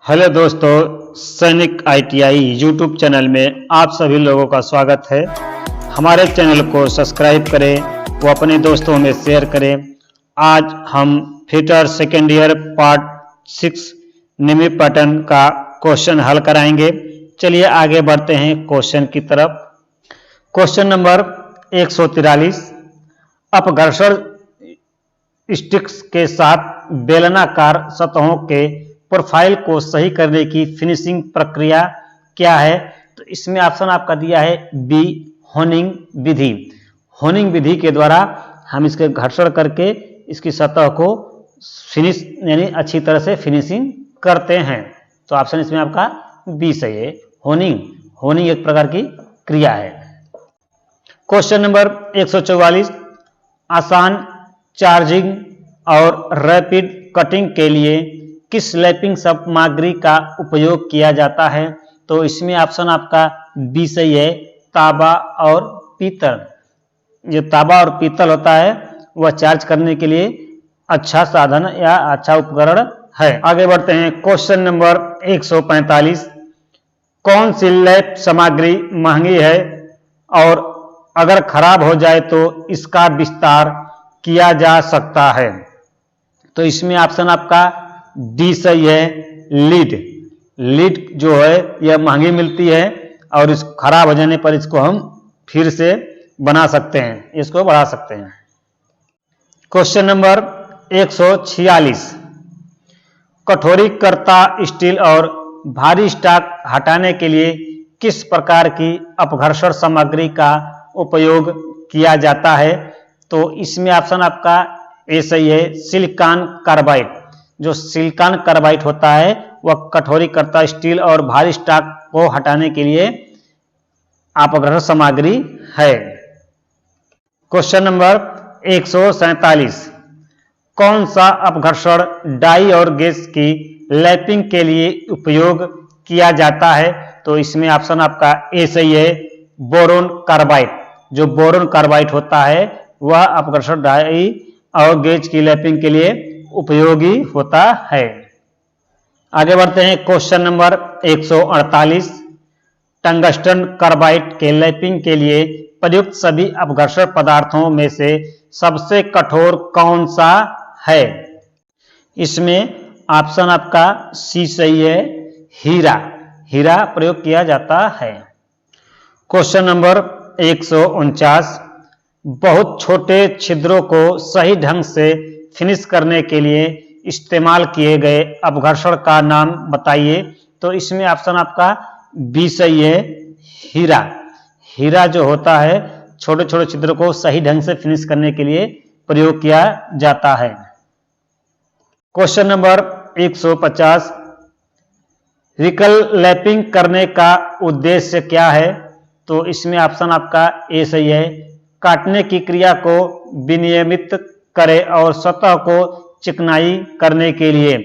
Hello दोस्तों, सैनिक ITI YouTube channel में आप सभी लोगों का स्वागत है। हमारे चैनल को सब्सक्राइब करें व अपने दोस्तों में शेयर करें। आज हम फिटर सेकेंड ईयर पार्ट 6 निमी पैटर्न का क्वेश्चन हल कराएंगे। चलिए आगे बढ़ते हैं क्वेश्चन की तरफ। क्वेश्चन नंबर 143, अपघर्षण स्टिक्स के साथ बेलनाकार सतहों के प्रोफाइल को सही करने की फिनिशिंग प्रक्रिया क्या है? तो इसमें ऑप्शन आपका दिया है बी, होनिंग विधि। होनिंग विधि के द्वारा हम इसके घर्षण करके इसकी सतह को फिनिश यानी अच्छी तरह से फिनिशिंग करते हैं। तो ऑप्शन इसमें आपका बी सही है। होनिंग एक प्रकार की क्रिया है। क्वेश्चन नंबर 144, आसान चार्जिंग और रैपिड कटिंग के लिए किस लैपिंग सामग्री का उपयोग किया जाता है? तो इसमें ऑप्शन आपका बी सही है, तांबा और पीतल। जो तांबा और पीतल होता है वह चार्ज करने के लिए अच्छा साधन या अच्छा उपकरण है। आगे बढ़ते हैं। क्वेश्चन नंबर 145, कौन सी लैप सामग्री महंगी है और अगर खराब हो जाए तो इसका विस्तार किया जा सकता है? तो इसमें ऑप्शन आपका डी सही है, लीड जो है यह महंगी मिलती है और इस खराब हो जाने पर इसको हम फिर से बना सकते हैं, इसको बढ़ा सकते हैं। क्वेश्चन नंबर 146, कठोरीकर्ता स्टील और भारी स्टॉक हटाने के लिए किस प्रकार की अपघर्षण सामग्री का उपयोग किया जाता है? तो इसमें ऑप्शन आपका ए सही है, सिलिकॉन कार्बाइड। जो सिलिकॉन कार्बाइड होता है वह कठोरीकर्ता स्टील और भारी स्टॉक को हटाने के लिए अपघर्षण सामग्री है। क्वेश्चन नंबर 147, कौन सा अपघर्षण डाई और गेज की लैपिंग के लिए उपयोग किया जाता है? तो इसमें ऑप्शन आपका ए सही है, बोरोन कार्बाइड। जो बोरोन कार्बाइड होता है वह अपघर्षण डाई और गेज की लैपिंग के लिए उपयोगी होता है। आगे बढ़ते हैं। क्वेश्चन नंबर 148, टंगस्टन कार्बाइड के लैपिंग के लिए प्रयुक्त सभी अपघर्षण पदार्थों में से सबसे कठोर कौन सा है? इसमें ऑप्शन आपका सी सही है, हीरा प्रयोग किया जाता है। क्वेश्चन नंबर 149, बहुत छोटे छिद्रों को सही ढंग से फिनिश करने के लिए इस्तेमाल किए गए अपघर्षण का नाम बताइए? तो इसमें ऑप्शन आपका बी सही है, हीरा जो होता है छोटे छोटे छिद्रों को सही ढंग से फिनिश करने के लिए प्रयोग किया जाता है। क्वेश्चन नंबर 150, रिकल लैपिंग करने का उद्देश्य क्या है? तो इसमें ऑप्शन आपका ए सही है, काटने की क्रिया को विनियमित करे और सतह को चिकनाई करने के लिए।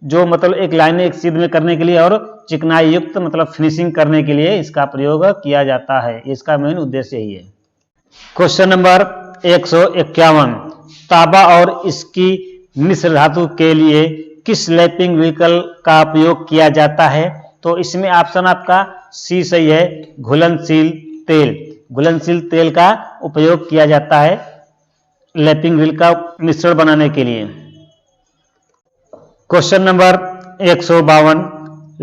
जो मतलब एक लाइन एक सीध में करने के लिए और चिकनाई युक्त मतलब फिनिशिंग करने के लिए इसका प्रयोग किया जाता है। इसका मेन उद्देश्य यही है। क्वेश्चन नंबर 151, तांबा और इसकी मिश्र धातु के लिए किस लैपिंग व्हीकल का उपयोग किया जाता है? तो इसमें ऑप्शन आपका सी सही है, घुलनशील तेल का उपयोग किया जाता है लैपिंग व्हील का मिश्रण बनाने के लिए। क्वेश्चन नंबर 152,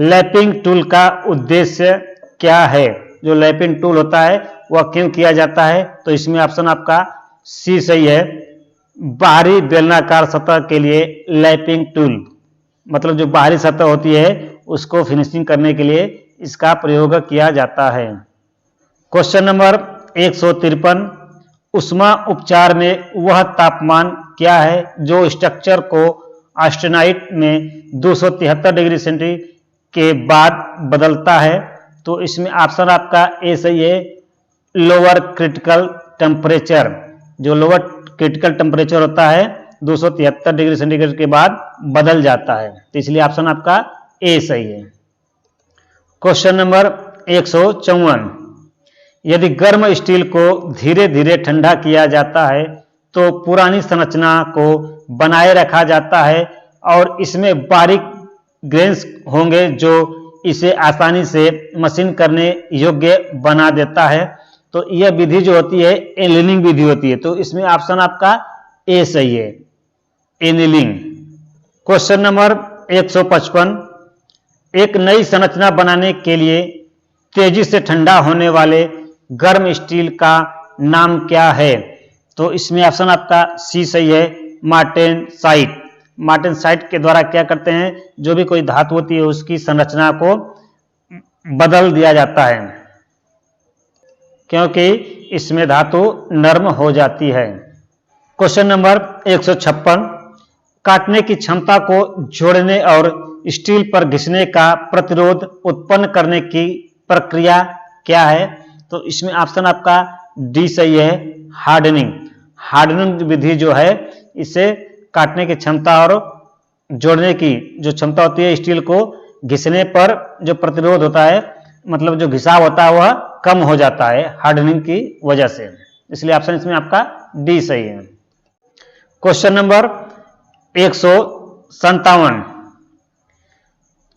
लैपिंग टूल का उद्देश्य क्या है? जो लैपिंग टूल होता है वह क्यों किया जाता है? तो इसमें ऑप्शन आपका सी सही है, बाहरी बेलनाकार सतह के लिए लैपिंग टूल मतलब जो बाहरी सतह होती है उसको फिनिशिंग करने के लिए इसका प्रयोग किया जाता है। क्वेश्चन नंबर 153, उष्मा उपचार में वह तापमान क्या है जो स्ट्रक्चर को ऑस्टेनाइट में 273 डिग्री सेंटीग्रेड के बाद बदलता है? तो इसमें ऑप्शन आपका ए सही है, लोअर क्रिटिकल टेम्परेचर। जो लोअर क्रिटिकल टेम्परेचर होता है 273 डिग्री सेंटीग्रेड के बाद बदल जाता है, तो इसलिए ऑप्शन आपका ए सही है। क्वेश्चन नंबर 154, यदि गर्म स्टील को धीरे धीरे ठंडा किया जाता है तो पुरानी संरचना को बनाए रखा जाता है और इसमें बारीक ग्रेन्स होंगे जो इसे आसानी से मशीन करने योग्य बना देता है। तो यह विधि जो होती है एनीलिंग विधि होती है। तो इसमें ऑप्शन आपका ए सही है, एनीलिंग। क्वेश्चन नंबर 155, एक नई संरचना बनाने के लिए तेजी से ठंडा होने वाले गर्म स्टील का नाम क्या है? तो इसमें ऑप्शन आपका सी सही है, मार्टेनसाइट। मार्टेनसाइट के द्वारा क्या करते हैं, जो भी कोई धातु होती है उसकी संरचना को बदल दिया जाता है, क्योंकि इसमें धातु नर्म हो जाती है। क्वेश्चन नंबर 156, काटने की क्षमता को जोड़ने और स्टील पर घिसने का प्रतिरोध उत्पन्न करने की प्रक्रिया क्या है? तो इसमें ऑप्शन आपका डी सही है, हार्डनिंग। हार्डनिंग विधि जो है इसे काटने की क्षमता और जोड़ने की जो क्षमता होती है, स्टील को घिसने पर जो प्रतिरोध होता है, मतलब जो घिसाव होता है वह कम हो जाता है हार्डनिंग की वजह से, इसलिए ऑप्शन इसमें आपका डी सही है। क्वेश्चन नंबर 157,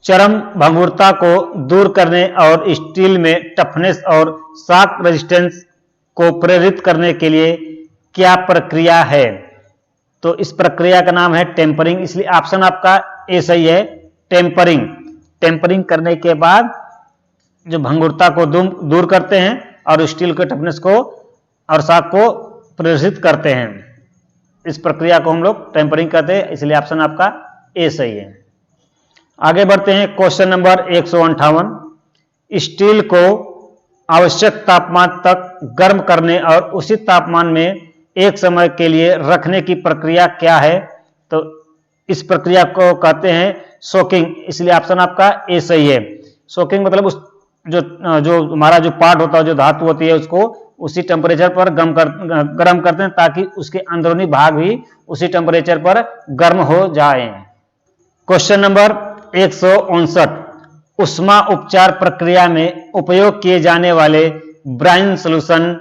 चरम भंगुरता को दूर करने और स्टील में टफनेस और शॉक रेजिस्टेंस को प्रेरित करने के लिए क्या प्रक्रिया है? तो इस प्रक्रिया का नाम है टेम्परिंग, इसलिए ऑप्शन आपका ए सही है, टेम्परिंग। टेम्परिंग करने के बाद जो भंगुरता को दूर करते हैं और स्टील के टफनेस को और शॉक को प्रेरित करते हैं, इस प्रक्रिया को हम लोग टेम्परिंग कहते हैं, इसलिए ऑप्शन आपका ए सही है। आगे बढ़ते हैं। क्वेश्चन नंबर 158, स्टील को आवश्यक तापमान तक गर्म करने और उसी तापमान में एक समय के लिए रखने की प्रक्रिया क्या है? तो इस प्रक्रिया को कहते हैं सोकिंग, इसलिए ऑप्शन आपका ए सही है। सोकिंग मतलब उस जो हमारा जो पार्ट होता है, जो धातु होती है, उसको उसी टेम्परेचर पर गर्म करते हैं ताकि उसके अंदरूनी भाग भी उसी टेम्परेचर पर गर्म हो जाए। क्वेश्चन नंबर 159, उष्मा उपचार प्रक्रिया में उपयोग किए जाने वाले ब्राइन सॉल्यूशन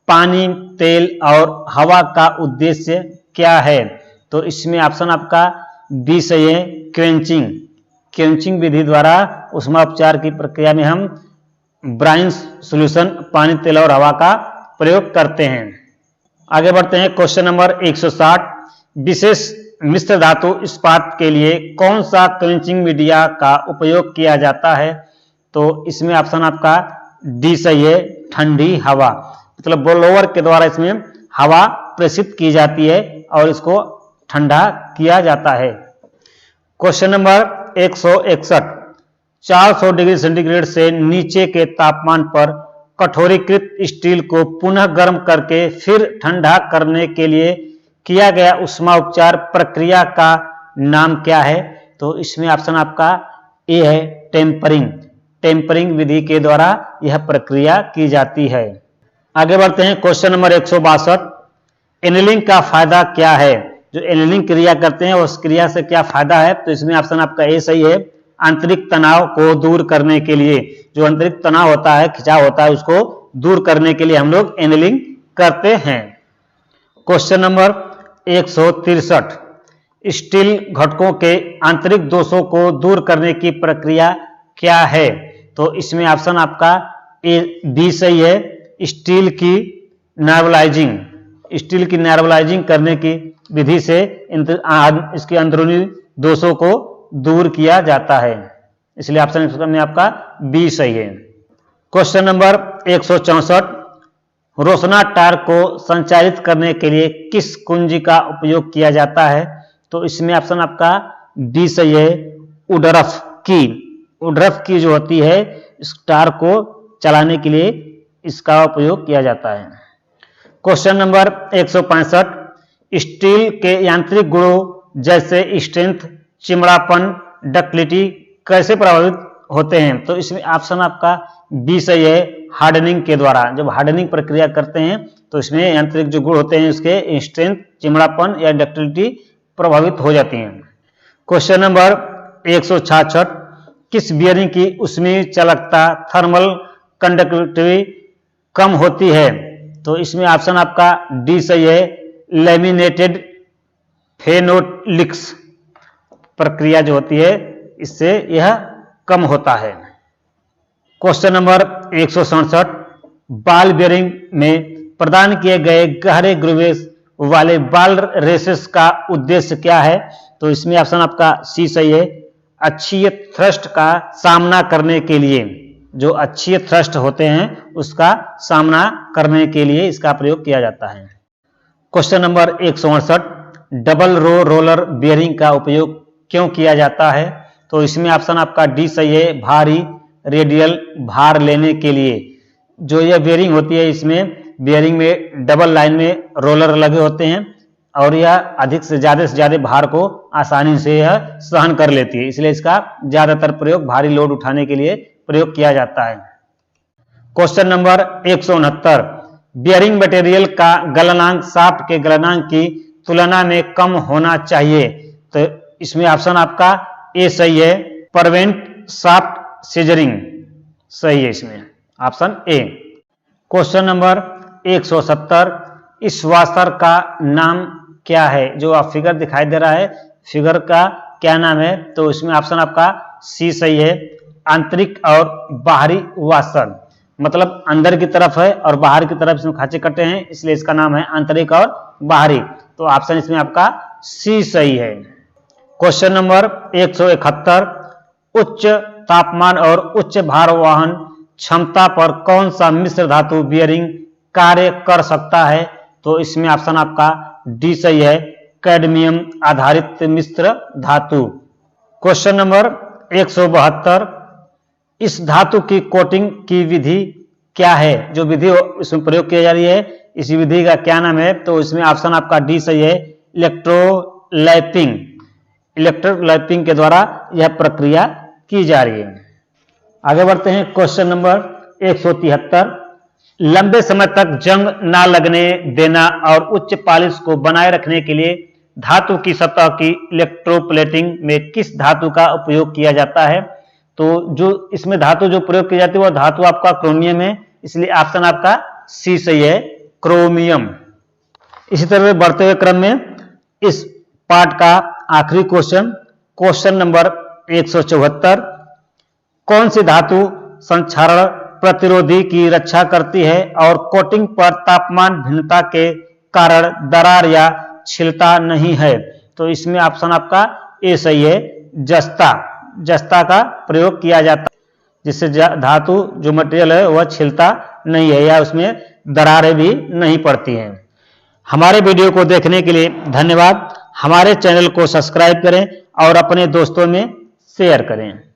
पानी, तेल और हवा का उद्देश्य क्या है? तो इसमें ऑप्शन आपका बी सही है, क्वेंचिंग। क्वेंचिंग विधि द्वारा उष्मा उपचार की प्रक्रिया में हम ब्राइन सॉल्यूशन पानी, तेल और हवा का प्रयोग करते हैं। आगे बढ़ते हैं। क्वेश्चन नंबर 160, विशेष मिश्र धातु इस्पात के लिए कौन सा क्वेंचिंग मीडिया का उपयोग किया जाता है? तो इसमें ऑप्शन आपका डी सही है, ठंडी हवा। मतलब ब्लोअर के द्वारा इसमें हवा प्रेषित की जाती है और इसको ठंडा किया जाता है। क्वेश्चन नंबर 161, 400 डिग्री सेंटीग्रेड से नीचे के तापमान पर कठोरीकृत स्टील को पुनः गर्म करके फिर ठंडा करने के लिए किया गया उष्मा उपचार प्रक्रिया का नाम क्या है? तो इसमें ऑप्शन आपका ए है, टेम्परिंग। टेम्परिंग विधि के द्वारा यह प्रक्रिया की जाती है। आगे बढ़ते हैं। क्वेश्चन नंबर 162, एनीलिंग का फायदा क्या है? जो एनीलिंग क्रिया करते हैं उस क्रिया से क्या फायदा है? तो इसमें ऑप्शन आपका ए सही है, आंतरिक तनाव को दूर करने के लिए। जो आंतरिक तनाव होता है, खिंचाव होता है, उसको दूर करने के लिए हम लोग एनीलिंग करते हैं। क्वेश्चन नंबर 163, स्टील घटकों के आंतरिक दोषों को दूर करने की प्रक्रिया क्या है? तो इसमें ऑप्शन आपका ए बी सही है, स्टील की नार्वलाइजिंग। स्टील की नार्वलाइजिंग करने की विधि से इसके अंदरूनी दोषों को दूर किया जाता है, इसलिए ऑप्शन में आपका बी सही है। क्वेश्चन नंबर 164, रोशना टार को संचालित करने के लिए किस कुंजी का उपयोग किया जाता है? तो इसमें ऑप्शन आपका डी सही है, उडरफ की। उडरफ की जो होती है, इस टार को चलाने के लिए इसका उपयोग किया जाता है। क्वेश्चन नंबर 165, स्टील के यांत्रिक गुणों जैसे स्ट्रेंथ, चिमड़ापन, डक्टिलिटी कैसे प्रभावित होते हैं? तो इसमें ऑप्शन आपका बी सही है, हार्डनिंग के द्वारा। जब हार्डनिंग प्रक्रिया करते हैं तो इसमें यांत्रिक जो गुण होते हैं उसके स्ट्रेंथ, चिमड़ापन या डक्टिलिटी प्रभावित हो जाती हैं। क्वेश्चन नंबर 166, किस बियरिंग की ऊष्मीय चालकता, थर्मल कंडक्टिविटी कम होती है? तो इसमें ऑप्शन आपका डी सही है, लैमिनेटेड फेनोलिक्स प्रक्रिया जो होती है इससे यह कम होता है। क्वेश्चन नंबर 167, बॉल बेयरिंग में प्रदान किए गए गहरे ग्रूवेज वाले बॉल रेसेस का उद्देश्य क्या है? तो इसमें ऑप्शन आपका सी सही है। अक्षीय थ्रस्ट का सामना करने के लिए, जो अक्षीय थ्रस्ट होते हैं उसका सामना करने के लिए इसका प्रयोग किया जाता है। Question number 168, double row roller bearing का उपयोग क्यों किया जाता है? तो इसमें ऑप्शन आपका डी सही है। भारी रेडियल भार लेने के लिए। जो यह बेयरिंग होती है, इसमें बेयरिंग में डबल लाइन में रोलर लगे होते हैं और यह अधिक से ज्यादा भार को आसानी से यह सहन कर लेती है, इसलिए इसका ज्यादातर प्रयोग भारी लोड उठाने के लिए प्रयोग किया जाता है। क्वेश्चन नंबर 169, बेयरिंग मटेरियल का गलनांक शाफ्ट के गलनांक की तुलना में कम होना चाहिए। तो इसमें ऑप्शन आपका ए सही है। प्रिवेंट शाफ्ट सीजरिंग सही है इसमें ऑप्शन ए। क्वेश्चन नंबर 170, इस वॉशर का नाम क्या है? जो आप फिगर दिखाई दे रहा है, फिगर का क्या नाम है? तो इसमें ऑप्शन आपका सी सही है। आंतरिक और बाहरी वॉशर, मतलब अंदर की तरफ है और बाहर की तरफ इसमें खांचे कटे हैं, इसलिए इसका नाम है आंतरिक और बाहरी। तो ऑप्शन इसमें आपका सी सही है। क्वेश्चन नंबर 171, उच्च तापमान और उच्च भार वहन क्षमता पर कौन सा मिश्र धातु बियरिंग कार्य कर सकता है? तो इसमें ऑप्शन आपका डी सही है। कैडमियम आधारित मिश्र धातु। क्वेश्चन नंबर 172, इस धातु की कोटिंग की विधि क्या है? जो विधि इसमें प्रयोग की जा रही है, इस विधि का क्या नाम है? तो इसमें ऑप्शन आपका डी सही है। इलेक्ट्रोलैपिंग। इलेक्ट्रोलैपिंग के द्वारा यह प्रक्रिया की जा रही है। आगे बढ़ते हैं। क्वेश्चन नंबर 173, लंबे समय तक जंग ना लगने देना और उच्च पॉलिश को बनाए रखने के लिए धातु की सतह की इलेक्ट्रोप्लेटिंग में किस धातु का उपयोग किया जाता है? तो जो इसमें धातु जो प्रयोग की जाती है वह धातु आपका क्रोमियम है, इसलिए ऑप्शन आपका सी सही है, क्रोमियम। इसी तरह बढ़ते हुए क्रम में इस पार्ट का आखिरी क्वेश्चन, क्वेश्चन नंबर 174, कौन सी धातु संक्षारण प्रतिरोधी की रक्षा करती है और कोटिंग पर तापमान भिन्नता के कारण दरार या छिलता नहीं है? तो इसमें ऑप्शन आपका ए सही है। जस्ता। जस्ता का प्रयोग किया जाता है, जिससे धातु जो मटेरियल है वह छिलता नहीं है या उसमें दरारें भी नहीं पड़ती हैं। हमारे वीडियो को देखने के लिए धन्यवाद। हमारे चैनल को सब्सक्राइब करें और अपने दोस्तों में शेयर करें।